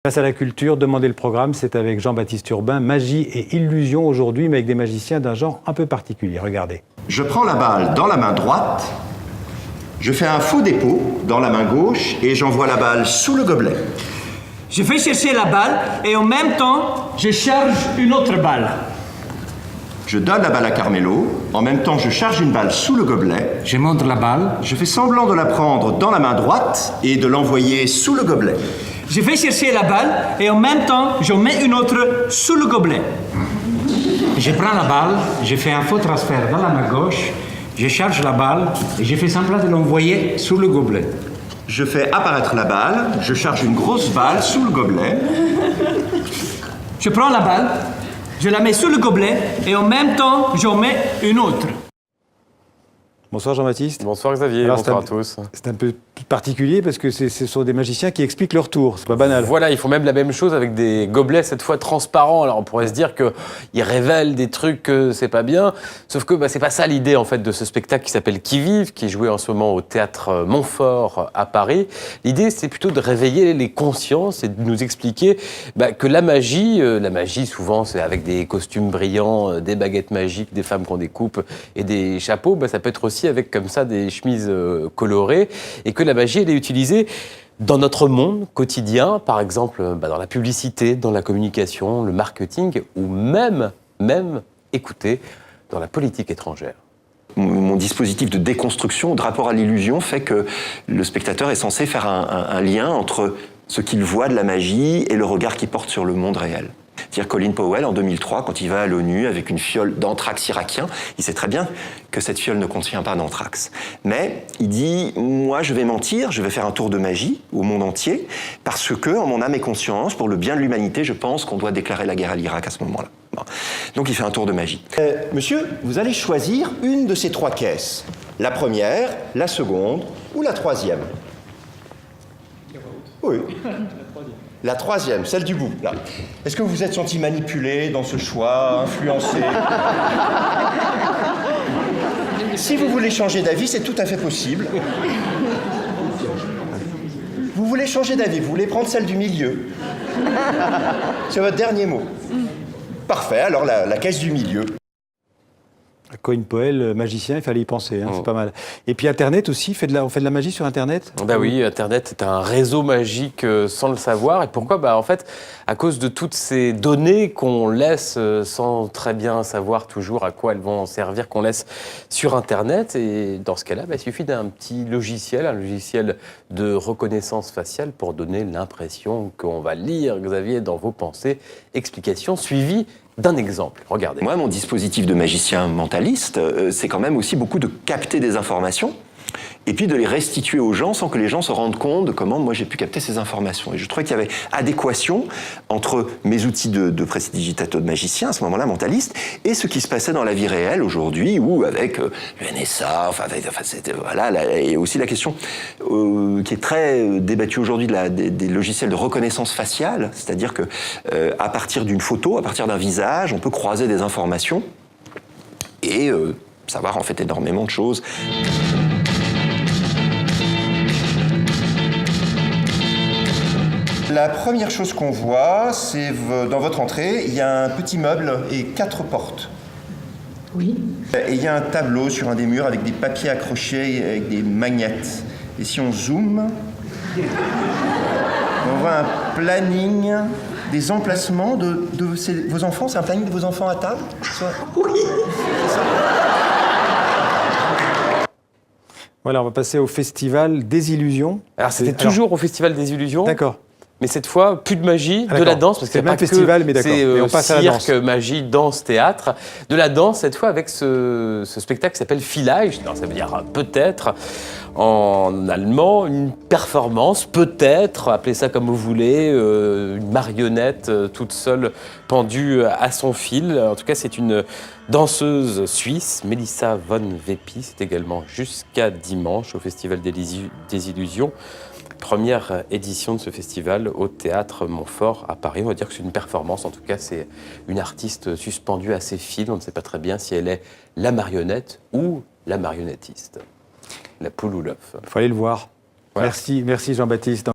Face à la culture, demandez le programme, c'est avec Jean-Baptiste Urbain, magie et illusion aujourd'hui, mais avec des magiciens d'un genre un peu particulier. Regardez. Je prends la balle dans la main droite, je fais un faux dépôt dans la main gauche et j'envoie la balle sous le gobelet. Je fais chercher la balle et en même temps, je charge une autre balle. Je donne la balle à Carmelo, en même temps je charge une balle sous le gobelet. Je montre la balle. Je fais semblant de la prendre dans la main droite et de l'envoyer sous le gobelet. Je fais chercher la balle et en même temps, j'en mets une autre sous le gobelet. Je prends la balle, je fais un faux transfert dans la main gauche, je charge la balle et je fais semblant de l'envoyer sur le gobelet. Je fais apparaître la balle, je charge une grosse balle sous le gobelet. Je prends la balle, je la mets sous le gobelet et en même temps, j'en mets une autre. Bonsoir Jean-Baptiste. Bonsoir Xavier, Alors, bonsoir à tous. C'est un peu particulier parce que ce sont des magiciens qui expliquent leur tour, c'est pas banal. Voilà, ils font même la même chose avec des gobelets, cette fois transparents. Alors on pourrait se dire qu'ils révèlent des trucs que c'est pas bien, sauf que c'est pas ça l'idée en fait de ce spectacle qui s'appelle Qui vive, qui est joué en ce moment au théâtre Montfort à Paris. L'idée c'est plutôt de réveiller les consciences et de nous expliquer que la magie souvent c'est avec des costumes brillants, des baguettes magiques, des femmes qu'on découpe et des chapeaux, ça peut être aussi avec comme ça des chemises colorées, et que la magie elle est utilisée dans notre monde quotidien, par exemple dans la publicité, dans la communication, le marketing, ou même, écoutez, dans la politique étrangère. Mon dispositif de déconstruction, de rapport à l'illusion, fait que le spectateur est censé faire un lien entre ce qu'il voit de la magie et le regard qu'il porte sur le monde réel. C'est-à-dire Colin Powell, en 2003, quand il va à l'ONU avec une fiole d'anthrax irakien, il sait très bien que cette fiole ne contient pas d'anthrax. Mais il dit, moi je vais mentir, je vais faire un tour de magie au monde entier, parce que, en mon âme et conscience, pour le bien de l'humanité, je pense qu'on doit déclarer la guerre à l'Irak à ce moment-là. Bon. Donc il fait un tour de magie. Monsieur, vous allez choisir une de ces trois caisses. La première, la seconde ou la troisième. Oui. La troisième, celle du bout, là. Est-ce que vous vous êtes senti manipulé dans ce choix, influencé? Si vous voulez changer d'avis, c'est tout à fait possible. Vous voulez changer d'avis, vous voulez prendre celle du milieu. C'est votre dernier mot. Parfait, alors la caisse du milieu. Colin Powell, magicien, il fallait y penser, c'est pas mal. Et puis Internet aussi, on fait de la magie sur Internet? Oui, Internet est un réseau magique sans le savoir. Et pourquoi? En fait, à cause de toutes ces données qu'on laisse sans très bien savoir toujours à quoi elles vont servir, qu'on laisse sur Internet. Et dans ce cas-là, il suffit d'un petit logiciel, un logiciel de reconnaissance faciale pour donner l'impression qu'on va lire, Xavier, dans vos pensées. Explication suivie d'un exemple. Regardez. Moi, mon dispositif de magicien mentaliste, c'est quand même aussi beaucoup de capter des informations et puis de les restituer aux gens sans que les gens se rendent compte de comment moi j'ai pu capter ces informations. Et je trouvais qu'il y avait adéquation entre mes outils de prestidigitateur de magicien, à ce moment-là, mentaliste, et ce qui se passait dans la vie réelle aujourd'hui, où avec le NSA, et aussi la question qui est très débattue aujourd'hui des logiciels de reconnaissance faciale, c'est-à-dire que à partir d'une photo, à partir d'un visage, on peut croiser des informations et savoir en fait énormément de choses. La première chose qu'on voit, c'est dans votre entrée, il y a un petit meuble et 4 portes. Oui. Et il y a un tableau sur un des murs avec des papiers accrochés avec des magnettes. Et si on zoome, on voit un planning des emplacements de vos enfants. C'est un planning de vos enfants à table? Oui. Voilà, on va passer au Festival des Illusions. Alors c'était toujours au Festival des Illusions. D'accord. Mais cette fois, plus de magie, de la danse, parce que c'est le même festival, mais d'accord. Mais on passe à la danse. Cirque, magie, danse, théâtre. De la danse, cette fois, avec ce spectacle qui s'appelle Vielleicht. Ça veut dire peut-être, en allemand, une performance, peut-être, appelez ça comme vous voulez, une marionnette toute seule pendue à son fil. En tout cas, c'est une danseuse suisse, Melissa von Weppi. C'est également jusqu'à dimanche au Festival des Illusions. Première édition de ce festival au théâtre Montfort à Paris. On va dire que c'est une performance, en tout cas c'est une artiste suspendue à ses fils. On ne sait pas très bien si elle est la marionnette ou la marionnettiste. La poule ou l'œuf. Il faut aller le voir. Voilà. Merci Jean-Baptiste.